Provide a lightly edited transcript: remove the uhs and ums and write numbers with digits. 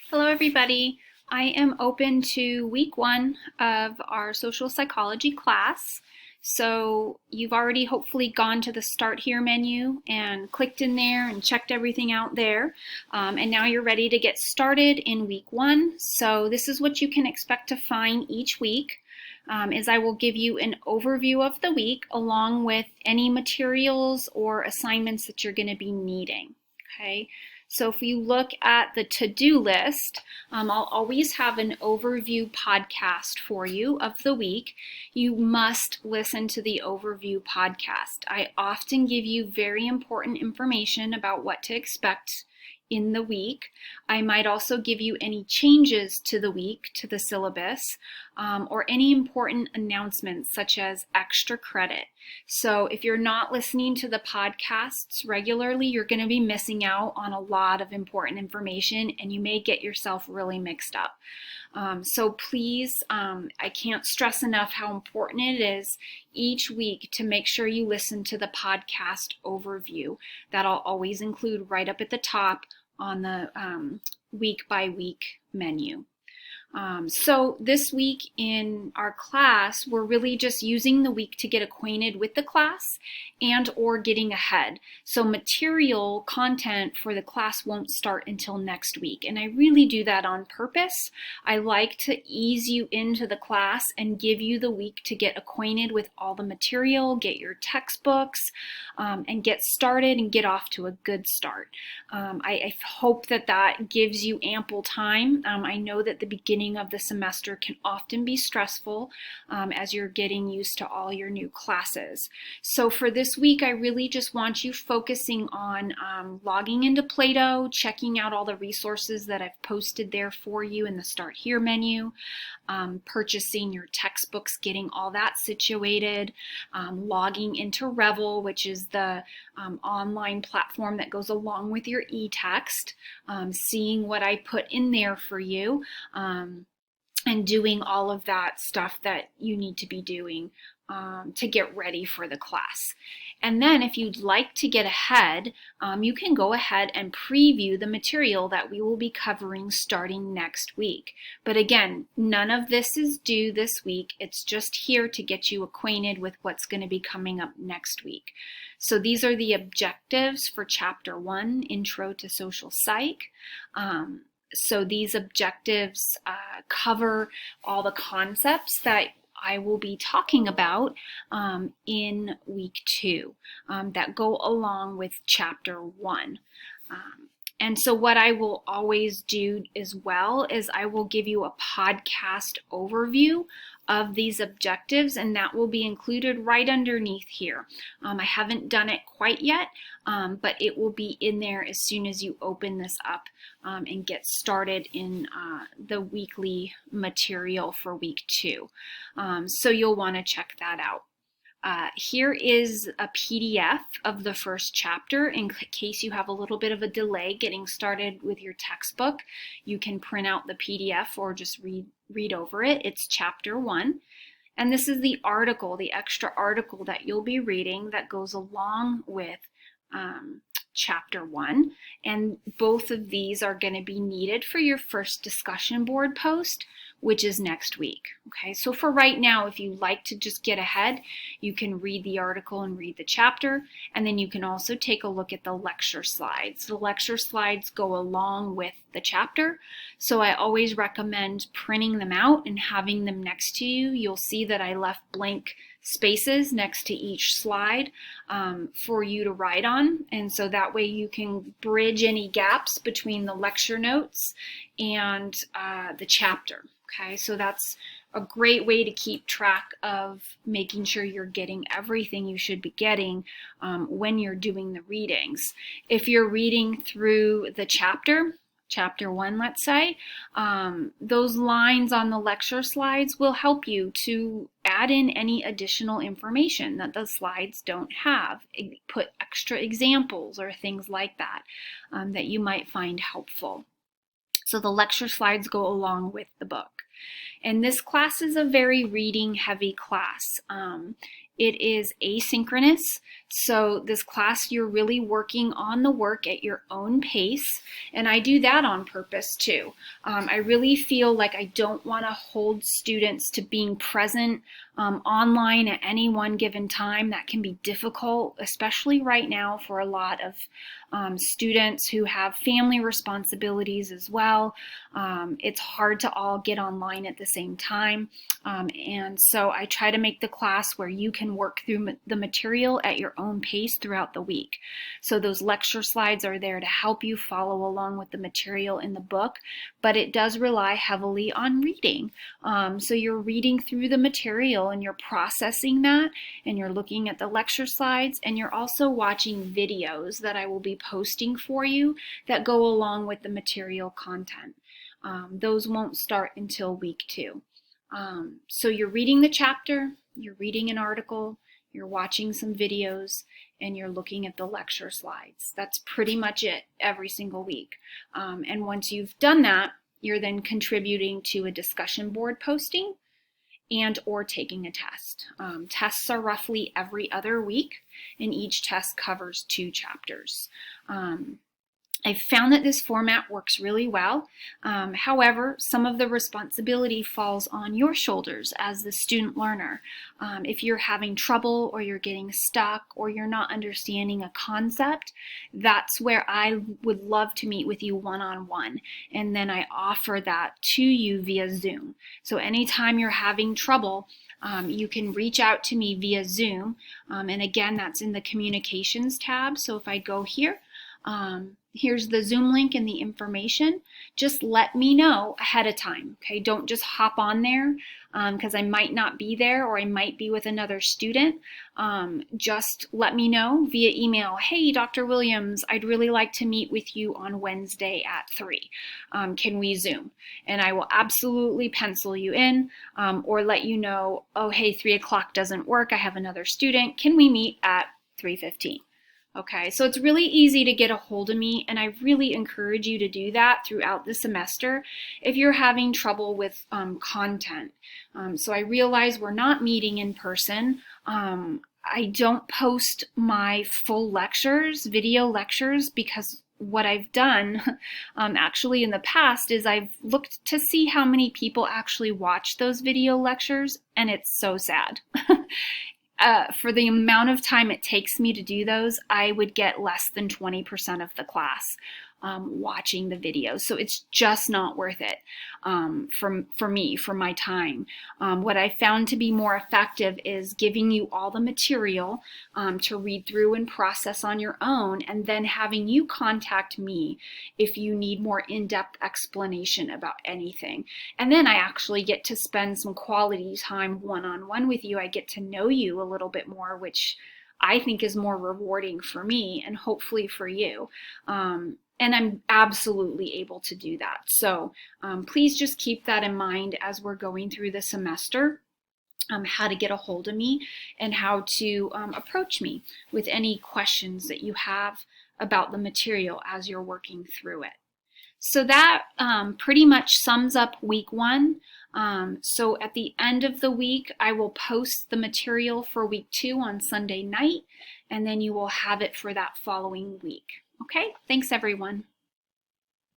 Hello, everybody. I am open to week 1 of our social psychology class. So you've already hopefully gone to the Start Here menu and clicked in there and checked everything out there. And now you're ready to get started in week 1. So this is what you can expect to find each week. Is I will give you an overview of the week along with any materials or assignments that you're going to be needing. Okay. So if you look at the to-do list, I'll always have an overview podcast for you of the week. You must listen to the overview podcast. I often give you very important information about what to expect in the week. I might also give you any changes to the week, to the syllabus, or any important announcements such as extra credit. So if you're not listening to the podcasts regularly, you're going to be missing out on a lot of important information and you may get yourself really mixed up. So please, I can't stress enough how important it is each week to make sure you listen to the podcast overview. That I'll always include right up at the top on the week by week menu. So this week in our class, we're really just using the week to get acquainted with the class and or getting ahead. So material content for the class won't start until next week. And I really do that on purpose. I like to ease you into the class and give you the week to get acquainted with all the material, get your textbooks, and get started and get off to a good start. I hope that gives you ample time. I know that the beginning of the semester can often be stressful as you're getting used to all your new classes. So for this week, I really just want you focusing on logging into Play-Doh, checking out all the resources that I've posted there for you in the Start Here menu, purchasing your textbooks, getting all that situated, logging into Revel, which is the online platform that goes along with your e-text, seeing what I put in there for you, and doing all of that stuff that you need to be doing to get ready for the class. And then if you'd like to get ahead, you can go ahead and preview the material that we will be covering starting next week. But again, none of this is due this week. It's just here to get you acquainted with what's going to be coming up next week. So these are the objectives for Chapter 1, Intro to Social Psych. So these objectives cover all the concepts that I will be talking about in week 2 that go along with Chapter 1. And so what I will always do as well is I will give you a podcast overview of these objectives, and that will be included right underneath here. I haven't done it quite yet, but it will be in there as soon as you open this up and get started in the weekly material for week 2. So you'll want to check that out. Here is a PDF of the first chapter in case you have a little bit of a delay getting started with your textbook. You can print out the PDF or just read over it. It's Chapter 1. And this is the article, the extra article that you'll be reading that goes along with Chapter 1. And both of these are going to be needed for your first discussion board post, which is next week. Okay, so for right now, if you like to just get ahead, you can read the article and read the chapter, and then you can also take a look at the lecture slides. The lecture slides go along with the chapter, so I always recommend printing them out and having them next to you. You'll see that I left blank spaces next to each slide for you to write on, and so that way you can bridge any gaps between the lecture notes and the chapter. Okay, so that's a great way to keep track of making sure you're getting everything you should be getting when you're doing the readings. If you're reading through the Chapter 1, let's say, those lines on the lecture slides will help you to add in any additional information that the slides don't have. Put extra examples or things like that that you might find helpful. So the lecture slides go along with the book. And this class is a very reading heavy class. It is asynchronous, So this class, you're really working on the work at your own pace, and I do that on purpose too. I really feel like I don't want to hold students to being present online at any one given time. That can be difficult, especially right now for a lot of students who have family responsibilities as well. It's hard to all get online at the same time. And so I try to make the class where you can work through the material at your own pace throughout the week. So those lecture slides are there to help you follow along with the material in the book, but it does rely heavily on reading. So you're reading through the material and you're processing that, and you're looking at the lecture slides, and you're also watching videos that I will be posting for you that go along with the material content. Those won't start until week 2. So you're reading the chapter, you're reading an article, you're watching some videos, and you're looking at the lecture slides. That's pretty much it every single week. And once you've done that, you're then contributing to a discussion board posting and or taking a test. Tests are roughly every other week, and each test covers 2 chapters. I've found that this format works really well. However, some of the responsibility falls on your shoulders as the student learner. If you're having trouble, or you're getting stuck, or you're not understanding a concept, that's where I would love to meet with you one-on-one. And then I offer that to you via Zoom. So anytime you're having trouble, you can reach out to me via Zoom. And again, that's in the communications tab. So if I go here, here's the Zoom link and the information. Just let me know ahead of time, okay? Don't just hop on there because I might not be there, or I might be with another student. Just let me know via email. Hey, Dr. Williams, I'd really like to meet with you on Wednesday at 3. Can we Zoom? And I will absolutely pencil you in, or let you know, oh, hey, 3 o'clock doesn't work. I have another student. Can we meet at 3:15? Okay, so it's really easy to get a hold of me, and I really encourage you to do that throughout the semester if you're having trouble with content. So I realize we're not meeting in person. I don't post my full lectures, video lectures, because what I've done actually in the past is I've looked to see how many people actually watch those video lectures, and it's so sad. For the amount of time it takes me to do those, I would get less than 20% of the class watching the videos. So it's just not worth it for me, for my time. What I found to be more effective is giving you all the material to read through and process on your own, and then having you contact me if you need more in-depth explanation about anything. And then I actually get to spend some quality time one-on-one with you. I get to know you a little bit more, which I think is more rewarding for me and hopefully for you. And I'm absolutely able to do that. So please just keep that in mind as we're going through the semester, how to get a hold of me and how to approach me with any questions that you have about the material as you're working through it. So that pretty much sums up week 1. So at the end of the week, I will post the material for week 2 on Sunday night, and then you will have it for that following week. Okay, thanks everyone.